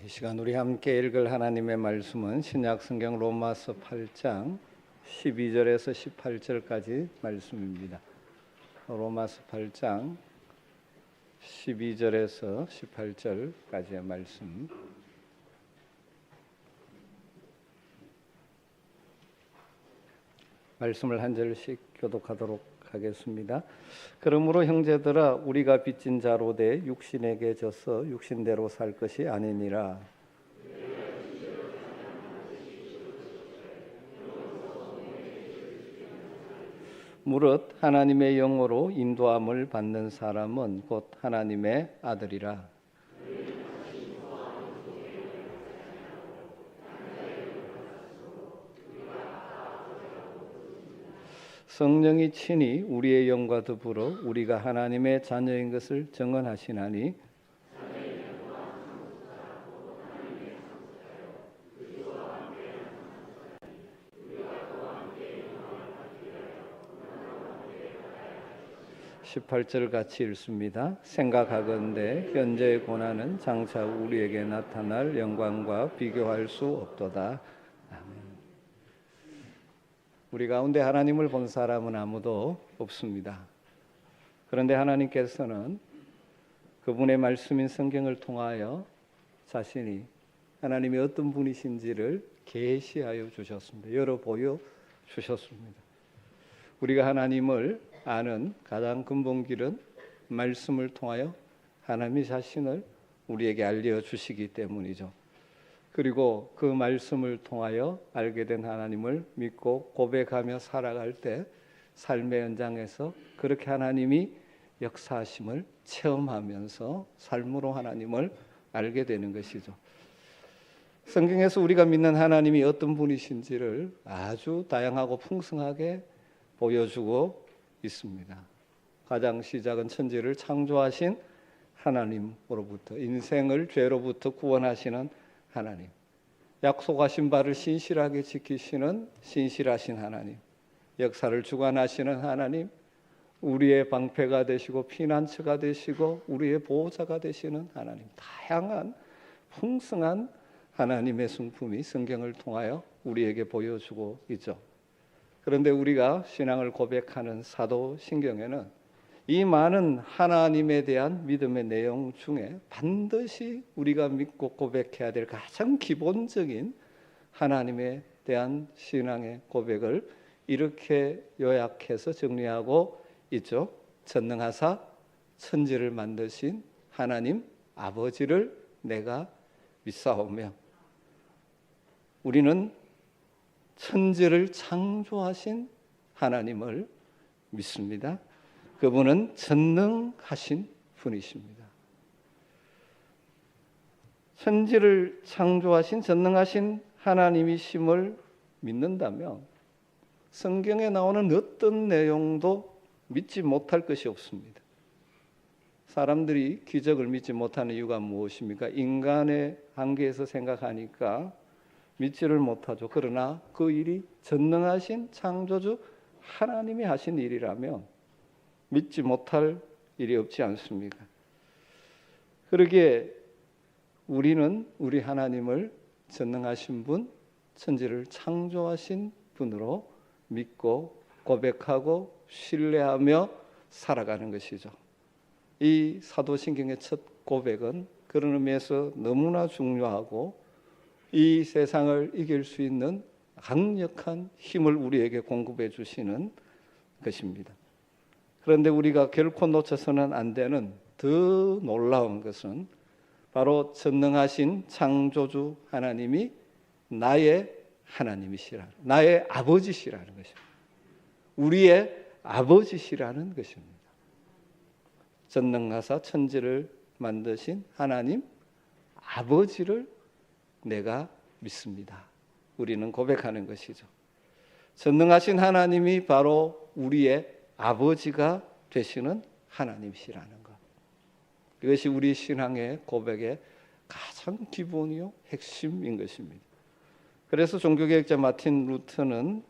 이 시간 우리 함께 읽을 하나님의 말씀은 신약성경 로마서 8장 12절에서 18절까지 말씀입니다. 로마서 8장 12절에서 18절까지의 말씀. 말씀을 한 절씩 교독하도록 하겠습니다. 그러므로 형제들아 우리가 빚진 자로 돼 육신에게 져서 육신대로 살 것이 아니니라. 무릇 하나님의 영으로 인도함을 받는 사람은 곧 하나님의 아들이라. 성령이 친히 우리의 영과 더불어 우리가 하나님의 자녀인 것을 증언하시나니 (18절) 같이 읽습니다. 생각하건대 현재의 고난은 장차 우리에게 나타날 영광과 비교할 수 없도다. 우리 가운데 하나님을 본 사람은 아무도 없습니다. 그런데 하나님께서는 그분의 말씀인 성경을 통하여 자신이 하나님이 어떤 분이신지를 계시하여 주셨습니다. 열어 보여 주셨습니다. 우리가 하나님을 아는 가장 근본길은 말씀을 통하여 하나님 자신을 우리에게 알려주시기 때문이죠. 그리고 그 말씀을 통하여 알게 된 하나님을 믿고 고백하며 살아갈 때 삶의 현장에서 그렇게 하나님이 역사하심을 체험하면서 삶으로 하나님을 알게 되는 것이죠. 성경에서 우리가 믿는 하나님이 어떤 분이신지를 아주 다양하고 풍성하게 보여주고 있습니다. 가장 시작은 천지를 창조하신 하나님으로부터 인생을 죄로부터 구원하시는 하나님, 약속하신 바를 신실하게 지키시는 신실하신 하나님, 역사를 주관하시는 하나님, 우리의 방패가 되시고 피난처가 되시고 우리의 보호자가 되시는 하나님, 다양한 풍성한 하나님의 성품이 성경을 통하여 우리에게 보여주고 있죠. 그런데 우리가 신앙을 고백하는 사도신경에는 이 많은 하나님에 대한 믿음의 내용 중에 반드시 우리가 믿고 고백해야 될 가장 기본적인 하나님에 대한 신앙의 고백을 이렇게 요약해서 정리하고 있죠. 전능하사 천지를 만드신 하나님 아버지를 내가 믿사오며, 우리는 천지를 창조하신 하나님을 믿습니다. 그분은 전능하신 분이십니다. 천지를 창조하신 전능하신 하나님이심을 믿는다면 성경에 나오는 어떤 내용도 믿지 못할 것이 없습니다. 사람들이 기적을 믿지 못하는 이유가 무엇입니까? 인간의 한계에서 생각하니까 믿지를 못하죠. 그러나 그 일이 전능하신 창조주 하나님이 하신 일이라면 믿지 못할 일이 없지 않습니까? 그러기에 우리는 우리 하나님을 전능하신 분, 천지를 창조하신 분으로 믿고 고백하고 신뢰하며 살아가는 것이죠. 이 사도신경의 첫 고백은 그런 의미에서 너무나 중요하고 이 세상을 이길 수 있는 강력한 힘을 우리에게 공급해 주시는 것입니다. 그런데 우리가 결코 놓쳐서는 안 되는 더 놀라운 것은 바로 전능하신 창조주 하나님이 나의 하나님이시라, 나의 아버지시라는 것입니다. 우리의 아버지시라는 것입니다. 전능하사 천지를 만드신 하나님 아버지를 내가 믿습니다. 우리는 고백하는 것이죠. 전능하신 하나님이 바로 우리의 아버지가 되시는 하나님이시라는 것. 이것이 우리 신앙의 고백의 가장 기본이요 핵심인 것입니다. 그래서 종교개혁자 마틴 루터는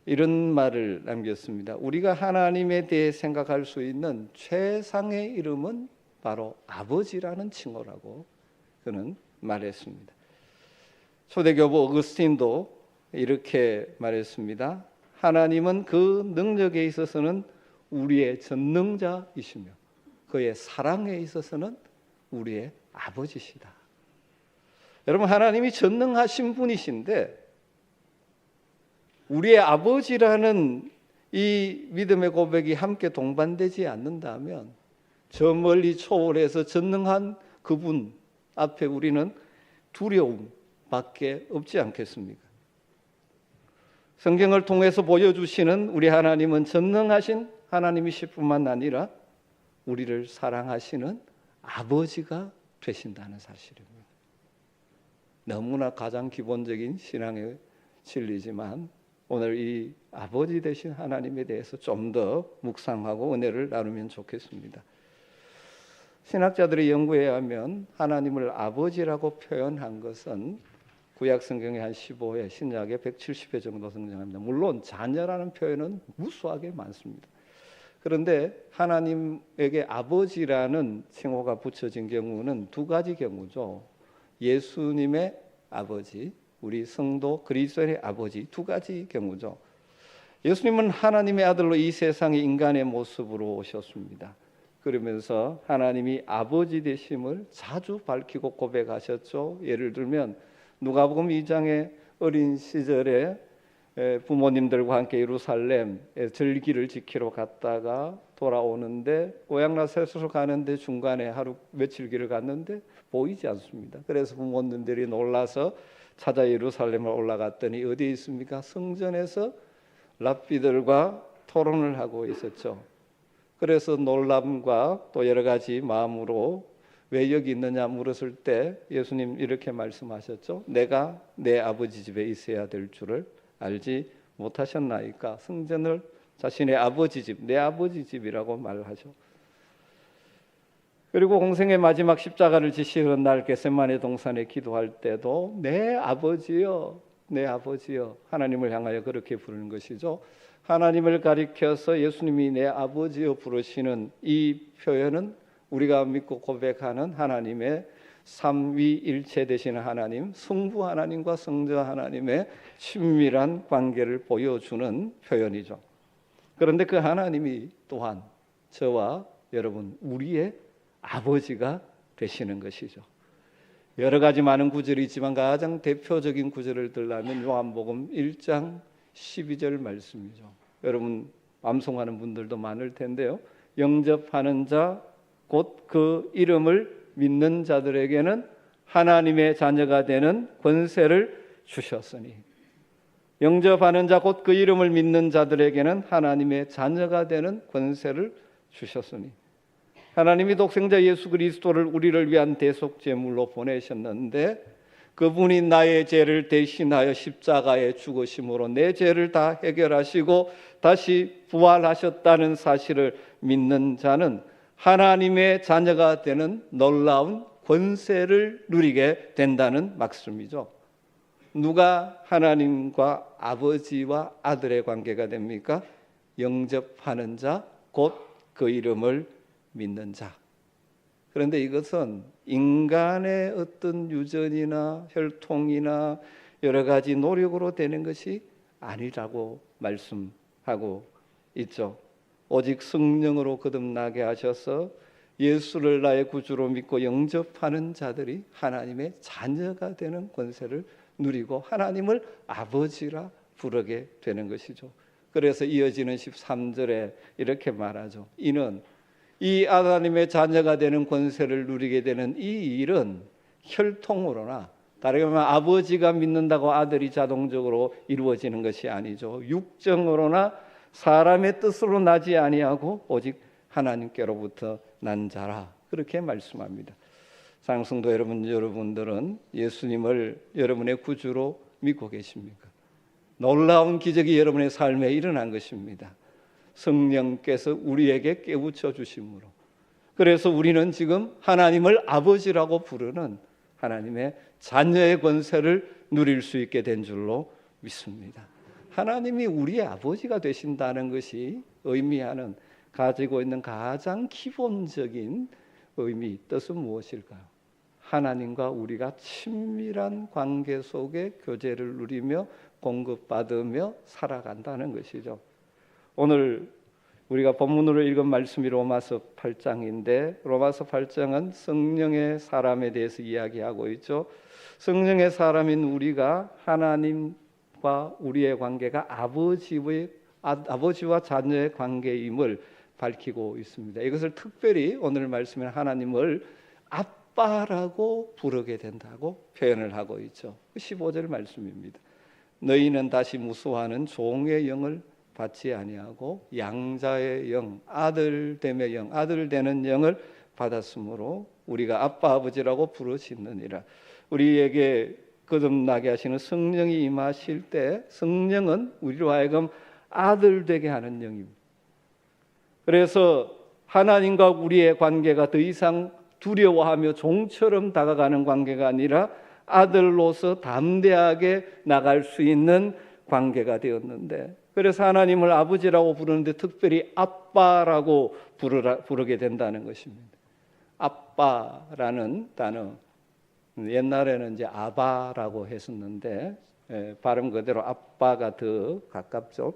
이런 말을 남겼습니다. 우리가 하나님에 대해 생각할 수 있는 최상의 이름은 바로 아버지라는 칭호라고 그는 말했습니다. 초대교부 어거스틴도 이렇게 말했습니다. 하나님은 그 능력에 있어서는 우리의 전능자이시며 그의 사랑에 있어서는 우리의 아버지시다. 여러분, 하나님이 전능하신 분이신데 우리의 아버지라는 이 믿음의 고백이 함께 동반되지 않는다면 저 멀리 초월해서 전능한 그분 앞에 우리는 두려움밖에 없지 않겠습니까? 성경을 통해서 보여주시는 우리 하나님은 전능하신 하나님이실 뿐만 아니라 우리를 사랑하시는 아버지가 되신다는 사실입니다. 너무나 가장 기본적인 신앙의 진리지만 오늘 이 아버지 되신 하나님에 대해서 좀 더 묵상하고 은혜를 나누면 좋겠습니다. 신학자들의 연구에 의하면 하나님을 아버지라고 표현한 것은 구약 성경의 한 15회, 신약의 170회 정도 성장합니다. 물론 자녀라는 표현은 무수하게 많습니다. 그런데 하나님에게 아버지라는 칭호가 붙여진 경우는 두 가지 경우죠. 예수님의 아버지, 우리 성도 그리스도의 아버지, 두 가지 경우죠. 예수님은 하나님의 아들로 이 세상에 인간의 모습으로 오셨습니다. 그러면서 하나님이 아버지 되심을 자주 밝히고 고백하셨죠. 예를 들면 누가복음 2장의 어린 시절에 부모님들과 함께 예루살렘에 절기를 지키러 갔다가 돌아오는데 고향 나사렛으로 가는데 중간에 하루 며칠 길을 갔는데 보이지 않습니다. 그래서 부모님들이 놀라서 찾아 예루살렘을 올라갔더니 어디에 있습니까? 성전에서 랍비들과 토론을 하고 있었죠. 그래서 놀람과 또 여러 가지 마음으로 왜 여기 있느냐 물었을 때 예수님 이렇게 말씀하셨죠. 내가 내 아버지 집에 있어야 될 줄을 알지 못하셨나이까. 성전을 자신의 아버지 집, 내 아버지 집이라고 말하죠. 그리고 공생의 마지막 십자가를 지시는 날 겟세마네 동산에 기도할 때도 내 아버지여, 내 아버지여, 하나님을 향하여 그렇게 부르는 것이죠. 하나님을 가리켜서 예수님이 내 아버지여 부르시는 이 표현은 우리가 믿고 고백하는 하나님의 삼위일체 되시는 하나님, 성부 하나님과 성자 하나님의 친밀한 관계를 보여주는 표현이죠. 그런데 그 하나님이 또한 저와 여러분 우리의 아버지가 되시는 것이죠. 여러 가지 많은 구절이 있지만 가장 대표적인 구절을 들라면 요한복음 1장 12절 말씀이죠. 여러분 암송하는 분들도 많을 텐데요. 영접하는 자 곧 그 이름을 믿는 자들에게는 하나님의 자녀가 되는 권세를 주셨으니, 영접하는 자 곧 그 이름을 믿는 자들에게는 하나님의 자녀가 되는 권세를 주셨으니, 하나님이 독생자 예수 그리스도를 우리를 위한 대속 제물로 보내셨는데 그분이 나의 죄를 대신하여 십자가에 죽으심으로 내 죄를 다 해결하시고 다시 부활하셨다는 사실을 믿는 자는 하나님의 자녀가 되는 놀라운 권세를 누리게 된다는 말씀이죠. 누가 하나님과 아버지와 아들의 관계가 됩니까? 영접하는 자, 곧 그 이름을 믿는 자. 그런데 이것은 인간의 어떤 유전이나 혈통이나 여러 가지 노력으로 되는 것이 아니라고 말씀하고 있죠. 오직 성령으로 거듭나게 하셔서 예수를 나의 구주로 믿고 영접하는 자들이 하나님의 자녀가 되는 권세를 누리고 하나님을 아버지라 부르게 되는 것이죠. 그래서 이어지는 13절에 이렇게 말하죠. 이는 이 하나님의 자녀가 되는 권세를 누리게 되는 이 일은 혈통으로나, 다르게 말하면 아버지가 믿는다고 아들이 자동적으로 이루어지는 것이 아니죠. 육정으로나 사람의 뜻으로 나지 아니하고 오직 하나님께로부터 난 자라, 그렇게 말씀합니다. 사랑하는 성도 여러분들은 예수님을 여러분의 구주로 믿고 계십니까? 놀라운 기적이 여러분의 삶에 일어난 것입니다. 성령께서 우리에게 깨우쳐 주심으로, 그래서 우리는 지금 하나님을 아버지라고 부르는 하나님의 자녀의 권세를 누릴 수 있게 된 줄로 믿습니다. 하나님이 우리의 아버지가 되신다는 것이 의미하는, 가지고 있는 가장 기본적인 의미, 뜻은 무엇일까요? 하나님과 우리가 친밀한 관계 속에 교제를 누리며 공급받으며 살아간다는 것이죠. 오늘 우리가 본문으로 읽은 말씀이 로마서 8장인데 로마서 8장은 성령의 사람에 대해서 이야기하고 있죠. 성령의 사람인 우리가 하나님과 우리의 관계가 아버지와 자녀의 관계임을 밝히고 있습니다. 이것을 특별히 오늘 말씀에 하나님을 아빠라고 부르게 된다고 표현을 하고 있죠. 15절 말씀입니다. 너희는 다시 무수하는 종의 영을 받지 아니하고 양자의 영, 아들됨의 영, 아들 되는 영을 받았으므로 우리가 아빠 아버지라고 부르짖느니라. 우리에게 거듭나게 하시는 성령이 임하실 때 성령은 우리로 하여금 아들 되게 하는 영입니다. 그래서 하나님과 우리의 관계가 더 이상 두려워하며 종처럼 다가가는 관계가 아니라 아들로서 담대하게 나갈 수 있는 관계가 되었는데, 그래서 하나님을 아버지라고 부르는데 특별히 아빠라고 부르게 된다는 것입니다. 아빠라는 단어, 옛날에는 이제 아바라고 했었는데 발음 그대로 아빠가 더 가깝죠.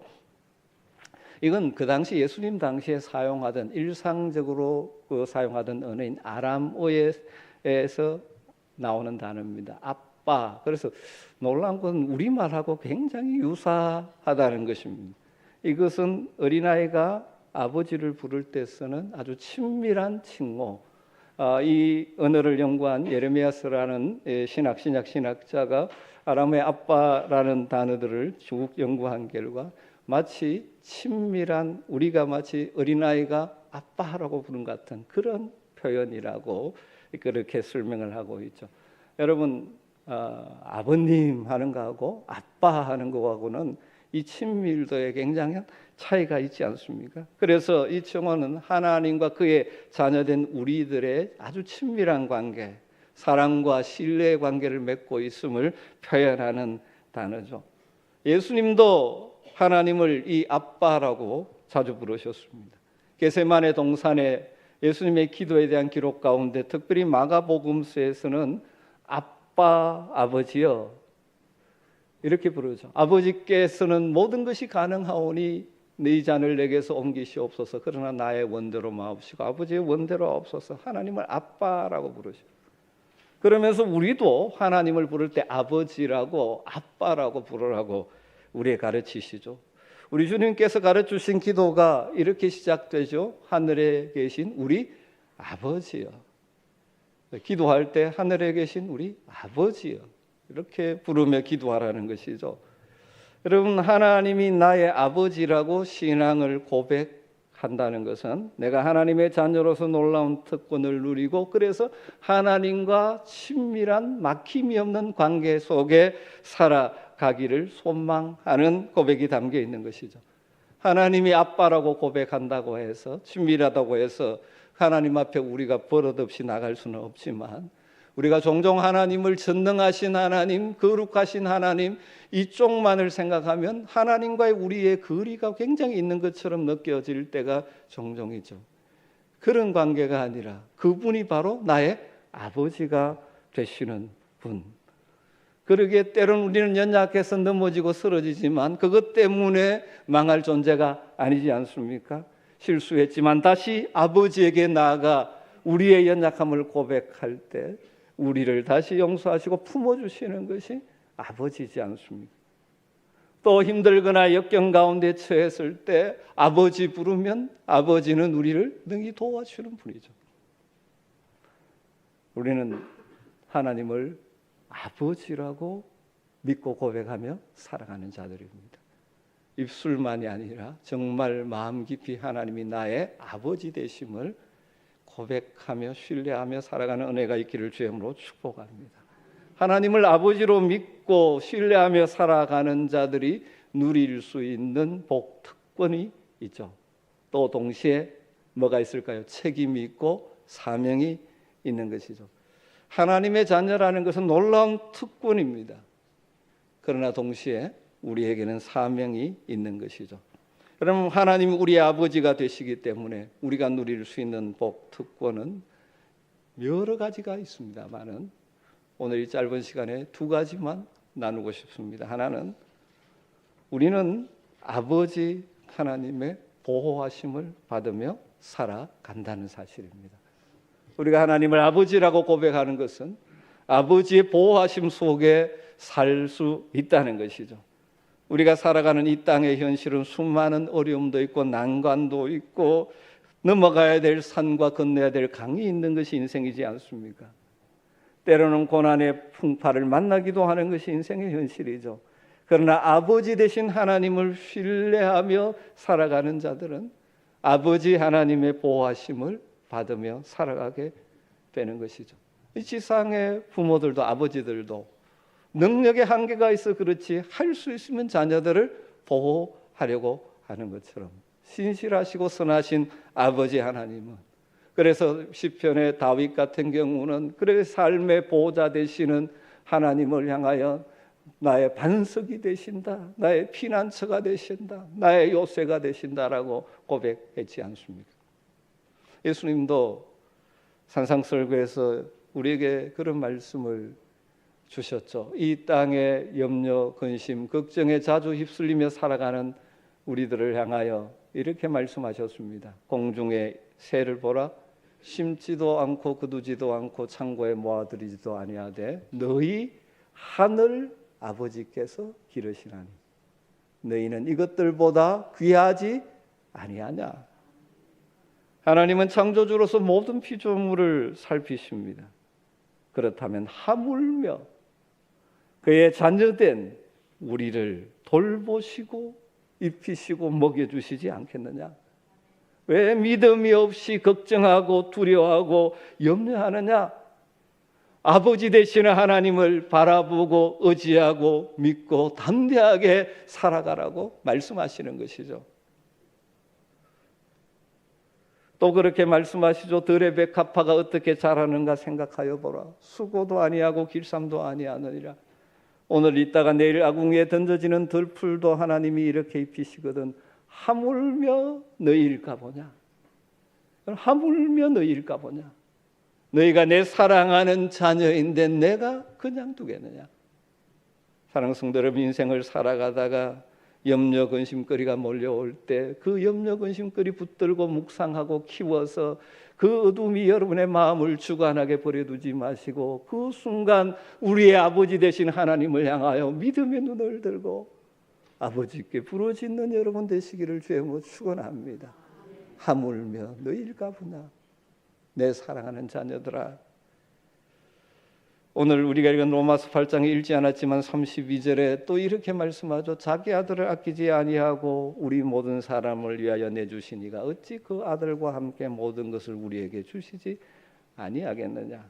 이건 그 당시 예수님 당시에 사용하던 일상적으로 사용하던 언어인 아람어에서 나오는 단어입니다. 아빠. 그래서 놀라운 건 우리말하고 굉장히 유사하다는 것입니다. 이것은 어린아이가 아버지를 부를 때 쓰는 아주 친밀한 칭호. 이 언어를 연구한 예레미야스라는 신학자가 아람의 아빠라는 단어들을 쭉 연구한 결과 마치 친밀한, 우리가 마치 어린아이가 아빠라고 부른 같은 그런 표현이라고 그렇게 설명을 하고 있죠. 여러분, 아버님 하는 거하고 아빠 하는 거하고는 이 친밀도에 굉장한 차이가 있지 않습니까? 그래서 이 청어는 하나님과 그의 자녀된 우리들의 아주 친밀한 관계, 사랑과 신뢰의 관계를 맺고 있음을 표현하는 단어죠. 예수님도 하나님을 이 아빠라고 자주 부르셨습니다. 겟세마네 동산에 예수님의 기도에 대한 기록 가운데 특별히 마가복음서에서는 아빠, 아버지여 이렇게 부르죠. 아버지께서는 모든 것이 가능하오니 네 잔을 내게서 옮기시옵소서. 그러나 나의 원대로 마옵시고 아버지의 원대로 없어서 하나님을 아빠라고 부르죠. 그러면서 우리도 하나님을 부를 때 아버지라고 아빠라고 부르라고 우리에 가르치시죠. 우리 주님께서 가르치신 기도가 이렇게 시작되죠. 하늘에 계신 우리 아버지여. 기도할 때 하늘에 계신 우리 아버지여. 이렇게 부르며 기도하라는 것이죠. 여러분, 하나님이 나의 아버지라고 신앙을 고백한다는 것은 내가 하나님의 자녀로서 놀라운 특권을 누리고 그래서 하나님과 친밀한 막힘이 없는 관계 속에 살아가기를 소망하는 고백이 담겨 있는 것이죠. 하나님이 아빠라고 고백한다고 해서 친밀하다고 해서 하나님 앞에 우리가 버릇없이 나갈 수는 없지만 우리가 종종 하나님을 전능하신 하나님, 거룩하신 하나님 이쪽만을 생각하면 하나님과의 우리의 거리가 굉장히 있는 것처럼 느껴질 때가 종종 있죠. 그런 관계가 아니라 그분이 바로 나의 아버지가 되시는 분. 그러기에 때로는 우리는 연약해서 넘어지고 쓰러지지만 그것 때문에 망할 존재가 아니지 않습니까? 실수했지만 다시 아버지에게 나아가 우리의 연약함을 고백할 때 우리를 다시 용서하시고 품어주시는 것이 아버지지 않습니까? 또 힘들거나 역경 가운데 처했을 때 아버지 부르면 아버지는 우리를 능히 도와주는 분이죠. 우리는 하나님을 아버지라고 믿고 고백하며 살아가는 자들입니다. 입술만이 아니라 정말 마음 깊이 하나님이 나의 아버지 되심을 고백하며 신뢰하며 살아가는 은혜가 있기를 주님으로 축복합니다. 하나님을 아버지로 믿고 신뢰하며 살아가는 자들이 누릴 수 있는 복 특권이 있죠. 또 동시에 뭐가 있을까요? 책임이 있고 사명이 있는 것이죠. 하나님의 자녀라는 것은 놀라운 특권입니다. 그러나 동시에 우리에게는 사명이 있는 것이죠. 그러면 하나님이 우리의 아버지가 되시기 때문에 우리가 누릴 수 있는 복 특권은 여러 가지가 있습니다만은 오늘 이 짧은 시간에 두 가지만 나누고 싶습니다. 하나는 우리는 아버지 하나님의 보호하심을 받으며 살아간다는 사실입니다. 우리가 하나님을 아버지라고 고백하는 것은 아버지의 보호하심 속에 살 수 있다는 것이죠. 우리가 살아가는 이 땅의 현실은 수많은 어려움도 있고 난관도 있고 넘어가야 될 산과 건너야 될 강이 있는 것이 인생이지 않습니까? 때로는 고난의 풍파를 만나기도 하는 것이 인생의 현실이죠. 그러나 아버지 되신 하나님을 신뢰하며 살아가는 자들은 아버지 하나님의 보호하심을 받으며 살아가게 되는 것이죠. 이 지상의 부모들도 아버지들도 능력의 한계가 있어 그렇지 할 수 있으면 자녀들을 보호하려고 하는 것처럼 신실하시고 선하신 아버지 하나님은, 그래서 시편의 다윗 같은 경우는 그래 삶의 보호자 되시는 하나님을 향하여 나의 반석이 되신다, 나의 피난처가 되신다, 나의 요새가 되신다라고 고백했지 않습니까? 예수님도 산상설교에서 우리에게 그런 말씀을 주셨죠. 이 땅의 염려, 근심, 걱정에 자주 휩쓸리며 살아가는 우리들을 향하여 이렇게 말씀하셨습니다. 공중의 새를 보라, 심지도 않고 거두지도 않고 창고에 모아들이지도 아니하되 너희 하늘 아버지께서 기르시나니 너희는 이것들보다 귀하지 아니하냐. 하나님은 창조주로서 모든 피조물을 살피십니다. 그렇다면 하물며 그의 자녀된 우리를 돌보시고 입히시고 먹여주시지 않겠느냐? 왜 믿음이 없이 걱정하고 두려워하고 염려하느냐? 아버지 되시는 하나님을 바라보고 의지하고 믿고 담대하게 살아가라고 말씀하시는 것이죠. 또 그렇게 말씀하시죠. 들의 백합화가 어떻게 자라는가 생각하여 보라. 수고도 아니하고 길쌈도 아니하느니라. 오늘 있다가 내일 아궁이에 던져지는 들풀도 하나님이 이렇게 입히시거든 하물며 너희일까 보냐. 하물며 너희일까 보냐. 너희가 내 사랑하는 자녀인데 내가 그냥 두겠느냐. 사랑하는 성도 여러분, 인생을 살아가다가 염려 근심거리가 몰려올 때 그 염려 근심거리 붙들고 묵상하고 키워서 그 어둠이 여러분의 마음을 주관하게 버려두지 마시고 그 순간 우리의 아버지 되신 하나님을 향하여 믿음의 눈을 들고 아버지께 부르짖는 여러분 되시기를 주의 축원합니다. 하물며 너희일까 보나. 내 사랑하는 자녀들아, 오늘 우리가 읽은 로마서 8장에 읽지 않았지만 32절에 또 이렇게 말씀하죠. 자기 아들을 아끼지 아니하고 우리 모든 사람을 위하여 내주시니가 어찌 그 아들과 함께 모든 것을 우리에게 주시지 아니하겠느냐.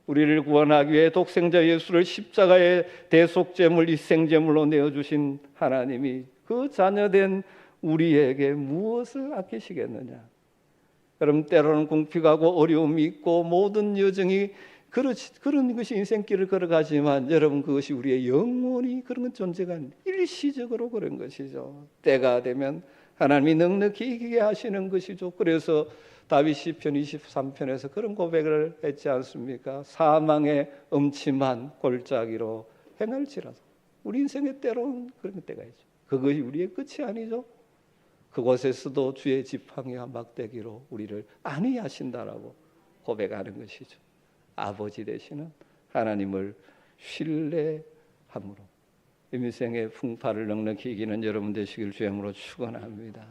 우리를 구원하기 위해 독생자 예수를 십자가의 대속제물 일생제물로 내어주신 하나님이 그 자녀된 우리에게 무엇을 아끼시겠느냐. 여러분, 때로는 궁핍하고 어려움이 있고 모든 여정이 그런 것이 인생길을 걸어가지만 여러분, 그것이 우리의 영원히 그런 존재가 일시적으로 그런 것이죠. 때가 되면 하나님이 넉넉히 이기게 하시는 것이죠. 그래서 다윗 시편 23편에서 그런 고백을 했지 않습니까? 사망의 음침한 골짜기로 행할지라도. 우리 인생의 때로는 그런 때가 있죠. 그것이 우리의 끝이 아니죠. 그곳에서도 주의 지팡이와 막대기로 우리를 안위하신다라고 고백하는 것이죠. 아버지 되시는 하나님을 신뢰함으로 인생의 풍파를 넉넉히 이기는 여러분 되시길 주임으로 축원합니다.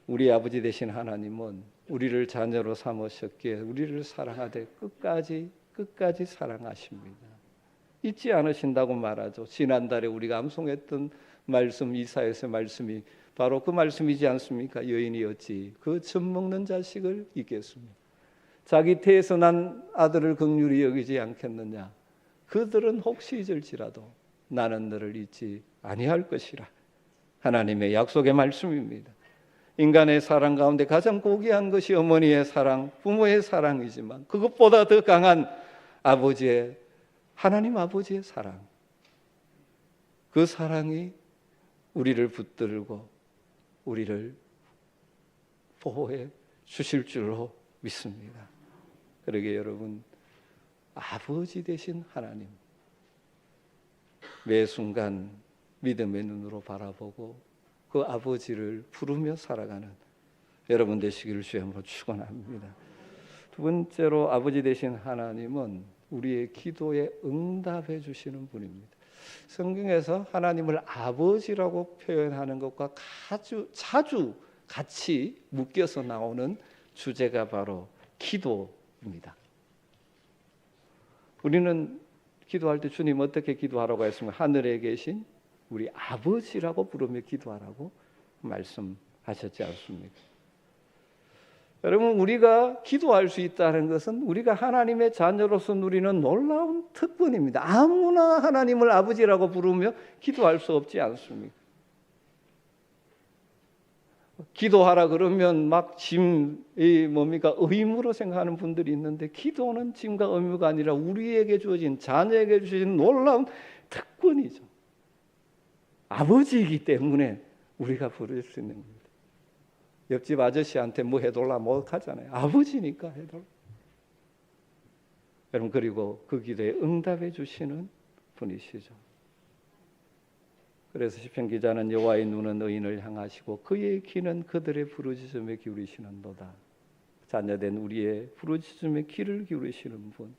우리 아버지 되신 하나님은 우리를 자녀로 삼으셨기에 우리를 사랑하되 끝까지 사랑하십니다. 잊지 않으신다고 말하죠. 지난달에 우리가 암송했던 말씀, 이사야서의 말씀이 바로 그 말씀이지 않습니까? 여인이 어찌 그 젖먹는 자식을 잊겠습니까? 자기 태에서 난 아들을 긍휼히 여기지 않겠느냐. 그들은 혹시 잊을지라도 나는 너를 잊지 아니할 것이라. 하나님의 약속의 말씀입니다. 인간의 사랑 가운데 가장 고귀한 것이 어머니의 사랑, 부모의 사랑이지만 그것보다 더 강한 하나님 아버지의 사랑, 그 사랑이 우리를 붙들고 우리를 보호해 주실 줄로 믿습니다. 그러게 여러분, 아버지 되신 하나님, 매 순간 믿음의 눈으로 바라보고 그 아버지를 부르며 살아가는 여러분 되시기를 주의 이름으로 축원합니다. 두 번째로 아버지 되신 하나님은 우리의 기도에 응답해 주시는 분입니다. 성경에서 하나님을 아버지라고 표현하는 것과 자주 같이 묶여서 나오는 주제가 바로 기도입니다. 우리는 기도할 때 주님 어떻게 기도하라고 했습니까? 하늘에 계신 우리 아버지라고 부르며 기도하라고 말씀하셨지 않습니까? 여러분, 우리가 기도할 수 있다는 것은 우리가 하나님의 자녀로서 누리는 놀라운 특권입니다. 아무나 하나님을 아버지라고 부르며 기도할 수 없지 않습니까? 기도하라 그러면 막 의무로 생각하는 분들이 있는데, 기도는 짐과 의무가 아니라 우리에게 주어진, 자녀에게 주어진 놀라운 특권이죠. 아버지이기 때문에 우리가 부를 수 있는 겁니다. 옆집 아저씨한테 뭐 해달라 못 하잖아요. 아버지니까 해달라. 여러분, 그리고 그 기도에 응답해 주시는 분이시죠. 그래서 시편 기자는 여호와의 눈은 의인을 향하시고 그의 귀는 그들의 부르짖음에 기울이시는도다. 자녀된 우리의 부르짖음에 귀를 기울이시는 분,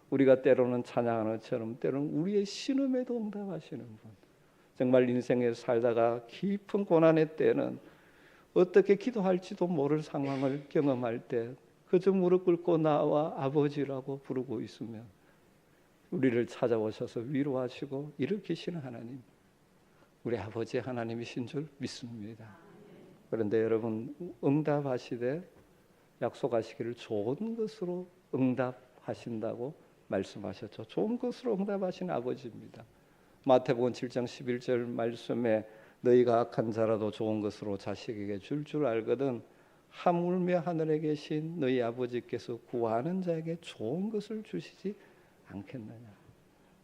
우리가 때로는 찬양하는 것처럼 때로는 우리의 신음에도 응답하시는 분, 정말 인생에 살다가 깊은 고난의 때는 어떻게 기도할지도 모를 상황을 경험할 때 그저 무릎 꿇고 나와 아버지라고 부르고 있으면 우리를 찾아오셔서 위로하시고 일으키시는 하나님, 우리 아버지 하나님이신 줄 믿습니다. 그런데 여러분, 응답하시되 약속하시기를 좋은 것으로 응답하신다고 말씀하셨죠. 좋은 것으로 응답하신 아버지입니다. 마태복음 7장 11절 말씀에 너희가 악한 자라도 좋은 것으로 자식에게 줄 알거든 하물며 하늘에 계신 너희 아버지께서 구하는 자에게 좋은 것을 주시지 않겠느냐.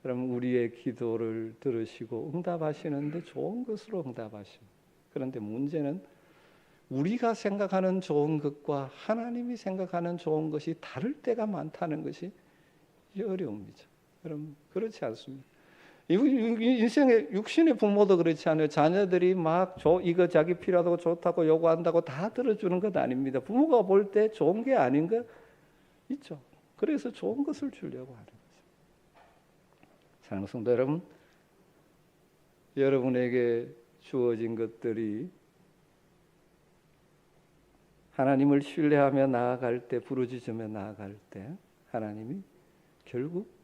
그럼 우리의 기도를 들으시고 응답하시는데 좋은 것으로 응답하십니다. 그런데 문제는 우리가 생각하는 좋은 것과 하나님이 생각하는 좋은 것이 다를 때가 많다는 것이 어려움이죠. 여러분, 그렇지 않습니다. 인생의 육신의 부모도 그렇지 않아요. 자녀들이 막 이거 자기 필요하다고 좋다고 요구한다고 다 들어주는 것 아닙니다. 부모가 볼 때 좋은 게 아닌 거 있죠. 그래서 좋은 것을 주려고 하는 거죠. 사랑하는 성도 여러분, 여러분에게 주어진 것들이 하나님을 신뢰하며 나아갈 때, 부르짖으며 나아갈 때 하나님이 결국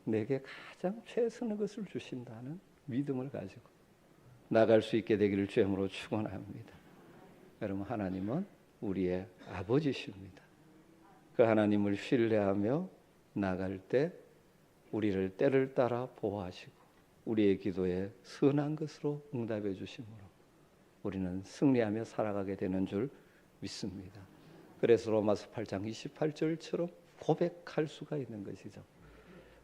내게 가장 최선의 것을 주신다는 믿음을 가지고 나갈 수 있게 되기를 주님으로 축원합니다. 여러분, 하나님은 우리의 아버지십니다. 그 하나님을 신뢰하며 나갈 때 우리를 때를 따라 보호하시고 우리의 기도에 선한 것으로 응답해 주심으로 우리는 승리하며 살아가게 되는 줄 믿습니다. 그래서 로마서 8장 28절처럼 고백할 수가 있는 것이죠.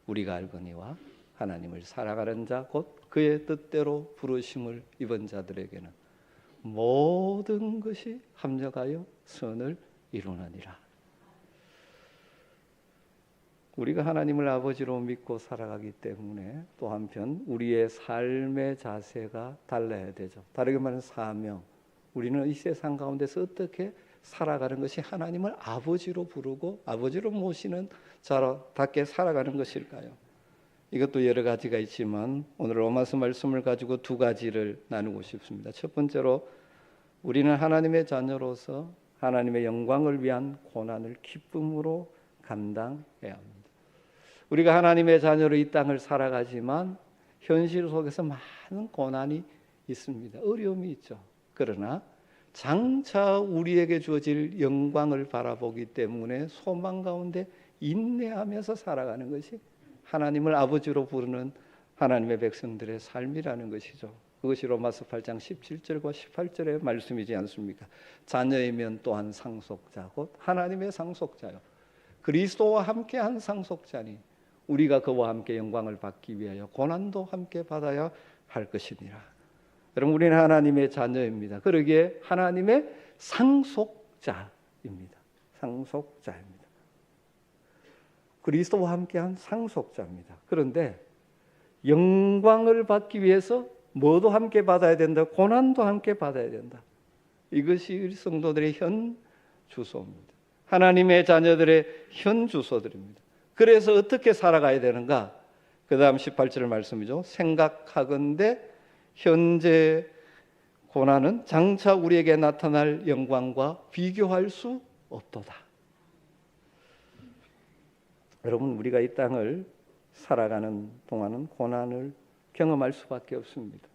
우리가 알거니와 하나님을 사랑하는 자 곧 그의 뜻대로 부르심을 입은 자들에게는 모든 것이 합력하여 선을 이루느니라. 우리가 하나님을 아버지로 믿고 살아가기 때문에 또 한편 우리의 삶의 자세가 달라야 되죠. 다르게 말하면 사명. 우리는 이 세상 가운데서 어떻게 살아가는 것이 하나님을 아버지로 부르고 아버지로 모시는 자답게 살아가는 것일까요? 이것도 여러 가지가 있지만 오늘 로마서 말씀을 가지고 두 가지를 나누고 싶습니다. 첫 번째로 우리는 하나님의 자녀로서 하나님의 영광을 위한 고난을 기쁨으로 감당해야 합니다. 우리가 하나님의 자녀로 이 땅을 살아가지만 현실 속에서 많은 고난이 있습니다. 어려움이 있죠. 그러나 장차 우리에게 주어질 영광을 바라보기 때문에 소망 가운데 인내하면서 살아가는 것이 하나님을 아버지로 부르는 하나님의 백성들의 삶이라는 것이죠. 그것이 로마서 8장 17절과 18절의 말씀이지 않습니까? 자녀이면 또한 상속자 곧 하나님의 상속자요 그리스도와 함께한 상속자니 우리가 그와 함께 영광을 받기 위하여 고난도 함께 받아야 할 것이니라. 여러분, 우리는 하나님의 자녀입니다. 그러기에 하나님의 상속자입니다. 상속자입니다. 그리스도와 함께한 상속자입니다. 그런데 영광을 받기 위해서 뭐도 함께 받아야 된다. 고난도 함께 받아야 된다. 이것이 우리 성도들의 현 주소입니다. 하나님의 자녀들의 현 주소들입니다. 그래서 어떻게 살아가야 되는가? 그 다음 18절 말씀이죠. 생각하건대 현재 고난은 장차 우리에게 나타날 영광과 비교할 수 없도다. 여러분, 우리가 이 땅을 살아가는 동안은 고난을 경험할 수밖에 없습니다.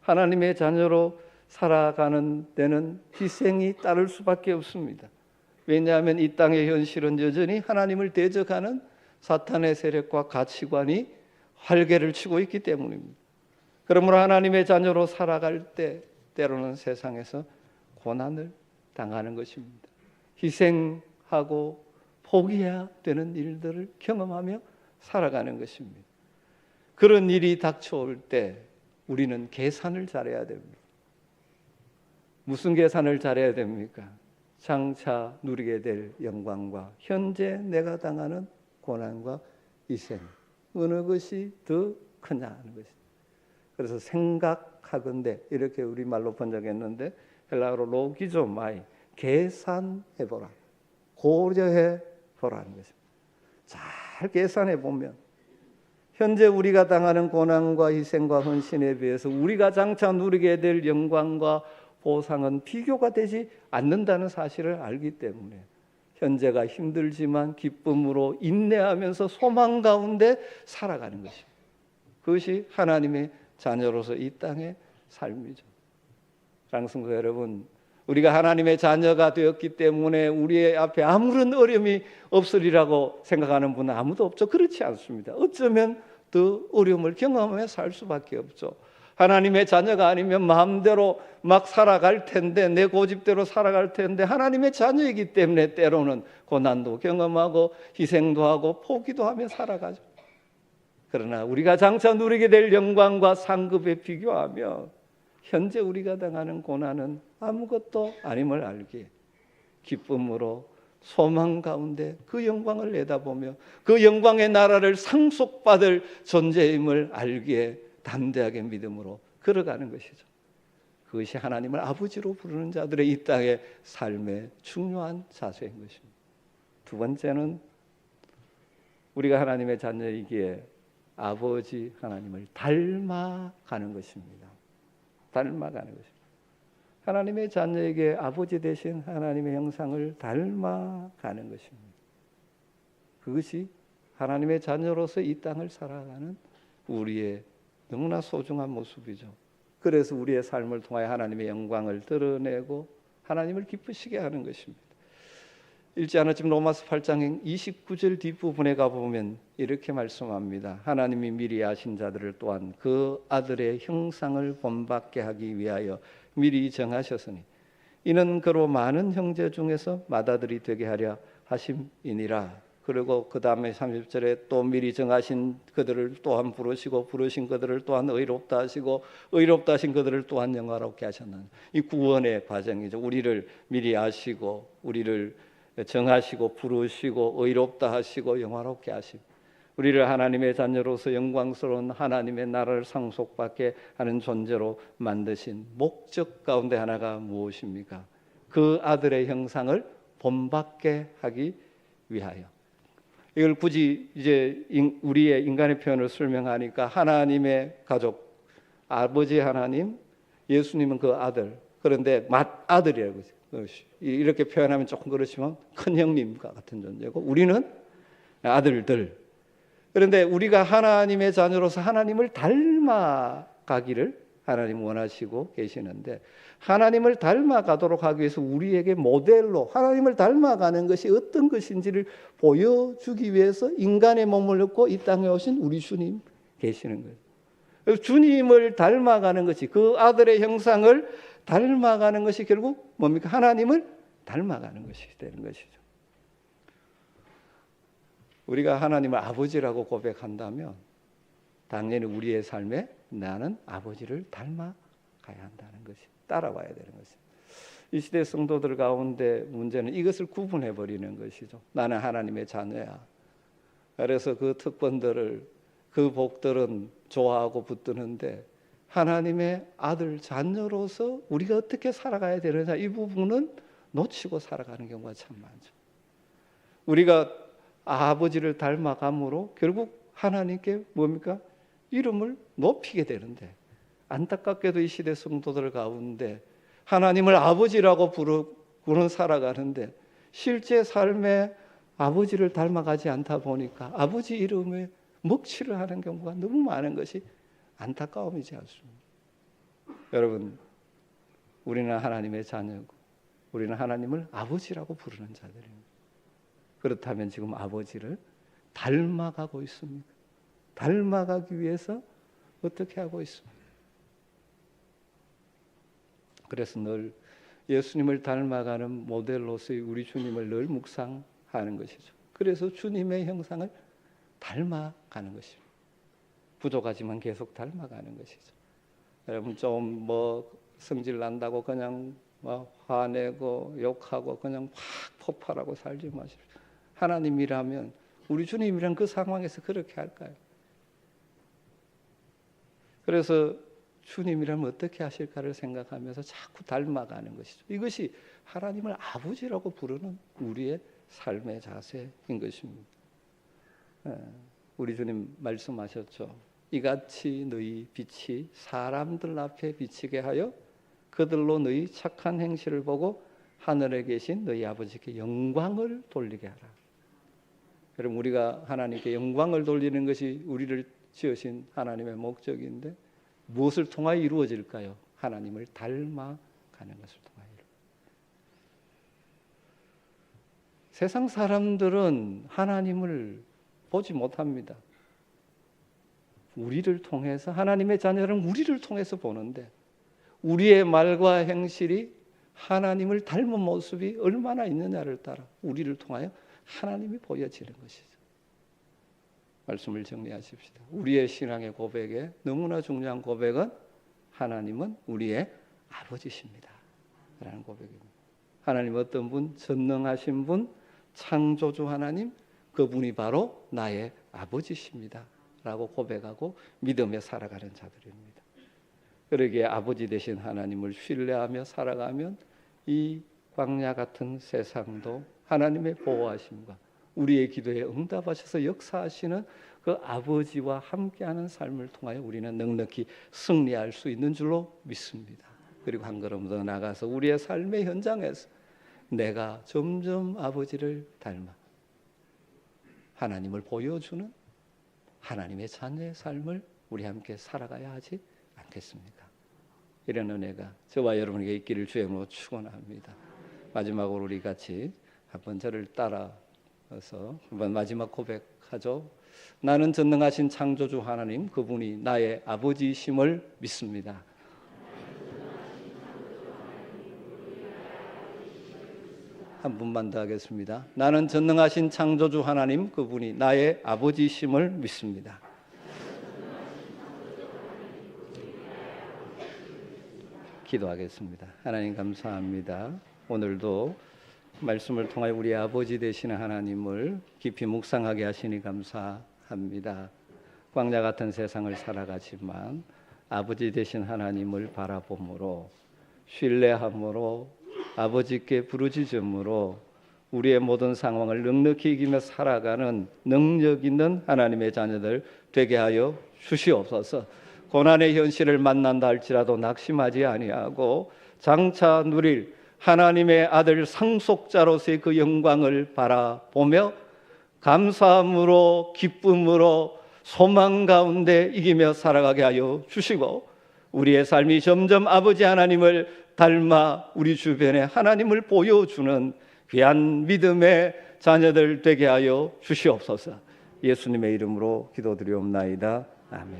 하나님의 자녀로 살아가는 데는 희생이 따를 수밖에 없습니다. 왜냐하면 이 땅의 현실은 여전히 하나님을 대적하는 사탄의 세력과 가치관이 활개를 치고 있기 때문입니다. 그러므로 하나님의 자녀로 살아갈 때 때로는 세상에서 고난을 당하는 것입니다. 희생하고 포기해야 되는 일들을 경험하며 살아가는 것입니다. 그런 일이 닥쳐올 때 우리는 계산을 잘해야 됩니다. 무슨 계산을 잘해야 됩니까? 장차 누리게 될 영광과 현재 내가 당하는 고난과 희생, 어느 것이 더 크냐 하는 것입니다. 그래서 생각하건대 이렇게 우리말로 번역했는데 헬라어로 로기조마이, 계산해보라, 고려해보라는 것입니다. 잘 계산해보면 현재 우리가 당하는 고난과 희생과 헌신에 비해서 우리가 장차 누리게 될 영광과 보상은 비교가 되지 않는다는 사실을 알기 때문에 현재가 힘들지만 기쁨으로 인내하면서 소망 가운데 살아가는 것입니다. 그것이 하나님의 자녀로서 이 땅의 삶이죠. 사랑하는 성도 여러분, 우리가 하나님의 자녀가 되었기 때문에 우리의 앞에 아무런 어려움이 없으리라고 생각하는 분은 아무도 없죠. 그렇지 않습니다. 어쩌면 더 어려움을 경험하며 살 수밖에 없죠. 하나님의 자녀가 아니면 마음대로 막 살아갈 텐데, 내 고집대로 살아갈 텐데, 하나님의 자녀이기 때문에 때로는 고난도 경험하고 희생도 하고 포기도 하며 살아가죠. 그러나 우리가 장차 누리게 될 영광과 상급에 비교하며 현재 우리가 당하는 고난은 아무것도 아님을 알기에 기쁨으로 소망 가운데 그 영광을 내다보며 그 영광의 나라를 상속받을 존재임을 알기에 담대하게 믿음으로 걸어가는 것이죠. 그것이 하나님을 아버지로 부르는 자들의 이 땅의 삶의 중요한 자세인 것입니다. 두 번째는 우리가 하나님의 자녀이기에 아버지 하나님을 닮아가는 것입니다. 닮아가는 것입니다. 하나님의 자녀에게 아버지 되신 하나님의 형상을 닮아가는 것입니다. 그것이 하나님의 자녀로서 이 땅을 살아가는 우리의 너무나 소중한 모습이죠. 그래서 우리의 삶을 통하여 하나님의 영광을 드러내고 하나님을 기쁘시게 하는 것입니다. 읽지 않았지만 로마서 8장 29절 뒷부분에 가보면 이렇게 말씀합니다. 하나님이 미리 아신 자들을 또한 그 아들의 형상을 본받게 하기 위하여 미리 정하셨으니 이는 그로 많은 형제 중에서 맏아들이 되게 하려 하심이니라. 그리고 그 다음에 30절에 또 미리 정하신 그들을 또한 부르시고 부르신 그들을 또한 의롭다 하시고 의롭다 하신 그들을 또한 영화롭게 하셨나니. 이 구원의 과정이죠. 우리를 미리 아시고 우리를 정하시고 부르시고 의롭다 하시고 영화롭게 하시고 우리를 하나님의 자녀로서 영광스러운 하나님의 나라를 상속받게 하는 존재로 만드신 목적 가운데 하나가 무엇입니까? 그 아들의 형상을 본받게 하기 위하여. 이걸 굳이 이제 우리의 인간의 표현을 설명하니까 하나님의 가족, 아버지 하나님, 예수님은 그 아들. 그런데 맏아들이라고 이렇게 표현하면 조금 그렇지만 큰 형님과 같은 존재고 우리는 아들들. 그런데 우리가 하나님의 자녀로서 하나님을 닮아가기를 하나님 원하시고 계시는데 하나님을 닮아가도록 하기 위해서 우리에게 모델로 하나님을 닮아가는 것이 어떤 것인지를 보여주기 위해서 인간의 몸을 입고 이 땅에 오신 우리 주님 계시는 거예요. 그래서 주님을 닮아가는 것이 그 아들의 형상을 닮아가는 것이 결국 뭡니까? 하나님을 닮아가는 것이 되는 것이죠. 우리가 하나님을 아버지라고 고백한다면 당연히 우리의 삶에 나는 아버지를 닮아가야 한다는 것이 따라와야 되는 것입니다. 이 시대 성도들 가운데 문제는 이것을 구분해 버리는 것이죠. 나는 하나님의 자녀야. 그래서 그 특권들을, 그 복들은 좋아하고 붙드는데 하나님의 아들 자녀로서 우리가 어떻게 살아가야 되느냐, 이 부분은 놓치고 살아가는 경우가 참 많죠. 우리가 아버지를 닮아감으로 결국 하나님께 뭡니까? 이름을 높이게 되는데, 안타깝게도 이 시대 성도들 가운데 하나님을 아버지라고 부르고는 살아가는데 실제 삶에 아버지를 닮아가지 않다 보니까 아버지 이름에 먹칠을 하는 경우가 너무 많은 것이 안타까움이지 않습니까? 여러분, 우리는 하나님의 자녀고 우리는 하나님을 아버지라고 부르는 자들입니다. 그렇다면 지금 아버지를 닮아가고 있습니까? 닮아가기 위해서 어떻게 하고 있습니까? 그래서 늘 예수님을 닮아가는 모델로서의 우리 주님을 늘 묵상하는 것이죠. 그래서 주님의 형상을 닮아가는 것입니다. 부족하지만 계속 닮아가는 것이죠. 여러분, 좀 성질 난다고 그냥 화내고 욕하고 그냥 확 폭발하고 살지 마십시오. 하나님이라면, 우리 주님이란 그 상황에서 그렇게 할까요? 그래서 주님이라면 어떻게 하실까를 생각하면서 자꾸 닮아가는 것이죠. 이것이 하나님을 아버지라고 부르는 우리의 삶의 자세인 것입니다. 우리 주님 말씀하셨죠. 이같이 너희 빛이 사람들 앞에 비치게 하여 그들로 너희 착한 행실을 보고 하늘에 계신 너희 아버지께 영광을 돌리게 하라. 여러분, 우리가 하나님께 영광을 돌리는 것이 우리를 지으신 하나님의 목적인데 무엇을 통하여 이루어질까요? 하나님을 닮아가는 것을 통하여. 세상 사람들은 하나님을 보지 못합니다. 우리를 통해서, 하나님의 자녀들은 우리를 통해서 보는데 우리의 말과 행실이 하나님을 닮은 모습이 얼마나 있느냐를 따라 우리를 통하여 하나님이 보여지는 것이죠. 말씀을 정리하십시다. 우리의 신앙의 고백에 너무나 중요한 고백은 하나님은 우리의 아버지십니다 라는 고백입니다. 하나님 어떤 분? 전능하신 분, 창조주 하나님, 그분이 바로 나의 아버지십니다 라고 고백하고 믿음에 살아가는 자들입니다. 그러기에 아버지 되신 하나님을 신뢰하며 살아가면 이 광야 같은 세상도 하나님의 보호하심과 우리의 기도에 응답하셔서 역사하시는 그 아버지와 함께하는 삶을 통하여 우리는 넉넉히 승리할 수 있는 줄로 믿습니다. 그리고 한 걸음 더 나가서 우리의 삶의 현장에서 내가 점점 아버지를 닮아 하나님을 보여주는 하나님의 자녀의 삶을 우리 함께 살아가야 하지 않겠습니까? 이런 은혜가 저와 여러분에게 있기를 주의 이름으로 축원합니다. 마지막으로 우리 같이 한번 저를 따라서 한번 마지막 고백하죠. 나는 전능하신 창조주 하나님, 그분이 나의 아버지심을 믿습니다. 한 분만 더 하겠습니다. 나는 전능하신 창조주 하나님, 그분이 나의 아버지심을 믿습니다. 기도하겠습니다. 하나님 감사합니다. 오늘도 말씀을 통하여 우리 아버지 되시는 하나님을 깊이 묵상하게 하시니 감사합니다. 광야 같은 세상을 살아가지만 아버지 되신 하나님을 바라봄으로, 신뢰함으로, 아버지께 부르짖음으로 우리의 모든 상황을 넉넉히 이기며 살아가는 능력 있는 하나님의 자녀들 되게 하여 주시옵소서. 고난의 현실을 만난다 할지라도 낙심하지 아니하고 장차 누릴 하나님의 아들 상속자로서의 그 영광을 바라보며 감사함으로, 기쁨으로, 소망 가운데 이기며 살아가게 하여 주시고 우리의 삶이 점점 아버지 하나님을 닮아 우리 주변에 하나님을 보여주는 귀한 믿음의 자녀들 되게 하여 주시옵소서. 예수님의 이름으로 기도드리옵나이다. 아멘.